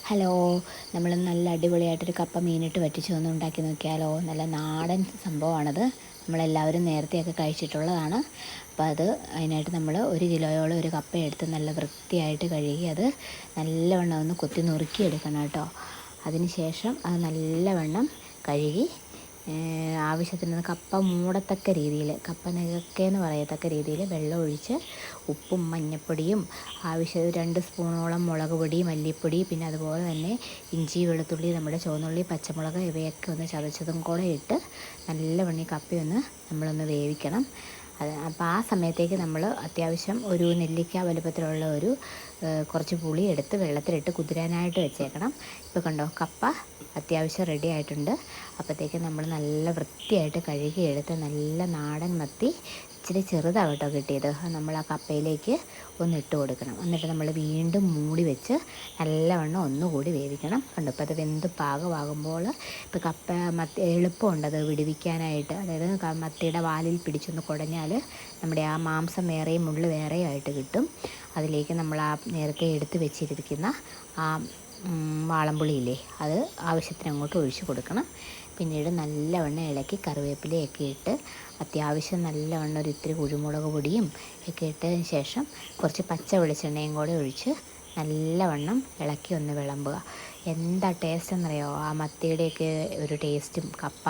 Hello, നമ്മൾ നല്ല അടിപൊളിയായിട്ടൊരു കപ്പ മീനിട്ട് വറ്റിച്ചൊന്ന് ഉണ്ടാക്കി നോക്കിയാലോ. നല്ല നാടൻ സംഭവമാണത്. നമ്മളെല്ലാവരും നേരത്തെയൊക്കെ കഴിച്ചിട്ടുള്ളതാണ്. അപ്പോൾ അതിനായിട്ട് നമ്മൾ 1 കിലോയോളം ഒരു കപ്പ എടുത്ത് നല്ല വൃത്തിയായിട്ട് കഴുകി അത് നല്ലവണ്ണം ഒന്ന് കൊത്തി നുറുക്കിയെടുക്കണം കേട്ടോ. അതിന് ശേഷം അത് നല്ലവണ്ണം കഴുകി ആവശ്യത്തിന് കപ്പ മൂടത്തക്ക രീതിയിൽ, കപ്പ നികക്കേന്ന് പറയത്തക്ക രീതിയിൽ വെള്ളം ഒഴിച്ച് ഉപ്പും മഞ്ഞൾപ്പൊടിയും ആവശ്യം 2 സ്പൂണോളം മുളക് പൊടി, മല്ലിപ്പൊടി, പിന്നെ അതുപോലെ തന്നെ ഇഞ്ചി, വെളുത്തുള്ളി, നമ്മുടെ ചുവന്നുള്ളി, പച്ചമുളക് ഇവയൊക്കെ ഒന്ന് ചതച്ചതും കൂടെ ഇട്ട് നല്ലവണ്ണം ഈ കപ്പയൊന്ന് നമ്മളൊന്ന് വേവിക്കണം. അപ്പോൾ ആ സമയത്തേക്ക് നമ്മൾ അത്യാവശ്യം ഒരു നെല്ലിക്ക വലുപ്പത്തിലുള്ള കുറച്ച് പുളി എടുത്ത് വെള്ളത്തിലിട്ട് കുതിരാനായിട്ട് വെച്ചേക്കണം. ഇപ്പോൾ കണ്ടോ, കപ്പ അത്യാവശ്യം റെഡി ആയിട്ടുണ്ട്. അപ്പോഴത്തേക്ക് നമ്മൾ നല്ല വൃത്തിയായിട്ട് കഴുകിയെടുത്ത് നല്ല നാടൻ മത്തി, ഇച്ചിരി ചെറുതാണ് കേട്ടോ കിട്ടിയത്, നമ്മൾ ആ കപ്പയിലേക്ക് ഒന്ന് ഇട്ട് കൊടുക്കണം. എന്നിട്ട് നമ്മൾ വീണ്ടും മൂടി വെച്ച് നല്ലവണ്ണം ഒന്നുകൂടി വേവിക്കണം. കണ്ടോ, ഇപ്പോൾ അത് വെന്ത് പാകമാകുമ്പോൾ ഇപ്പോൾ മത്തി എളുപ്പമുണ്ട് അത് വിടുവിക്കാനായിട്ട്. അതായത് മത്തിയുടെ വാലിൽ പിടിച്ചൊന്ന് കുടഞ്ഞാൽ നമ്മുടെ ആ മാംസം വേറെയും മുള്ള് വേറെയും ആയിട്ട് കിട്ടും. അതിലേക്ക് നമ്മൾ ആ നേരത്തെ എടുത്ത് വെച്ചിരിക്കുന്ന ആ വാളംപുളിയില്ലേ, അത് ആവശ്യത്തിന് അങ്ങോട്ട് ഒഴിച്ച് കൊടുക്കണം. പിന്നീട് നല്ലവണ്ണം ഇളക്കി കറിവേപ്പിലയൊക്കെ ഇട്ട് അത്യാവശ്യം നല്ലവണ്ണം ഇത്തിരി കുരുമുളക് പൊടിയും ഒക്കെ ഇട്ടതിന് ശേഷം കുറച്ച് പച്ച വെളിച്ചെണ്ണയും കൂടെ ഒഴിച്ച് നല്ലവണ്ണം ഇളക്കി ഒന്ന് വിളമ്പുക. എന്താ ടേസ്റ്റ് എന്നറിയാമോ? ആ മത്തിയുടെയൊക്കെ ഒരു ടേസ്റ്റും കപ്പ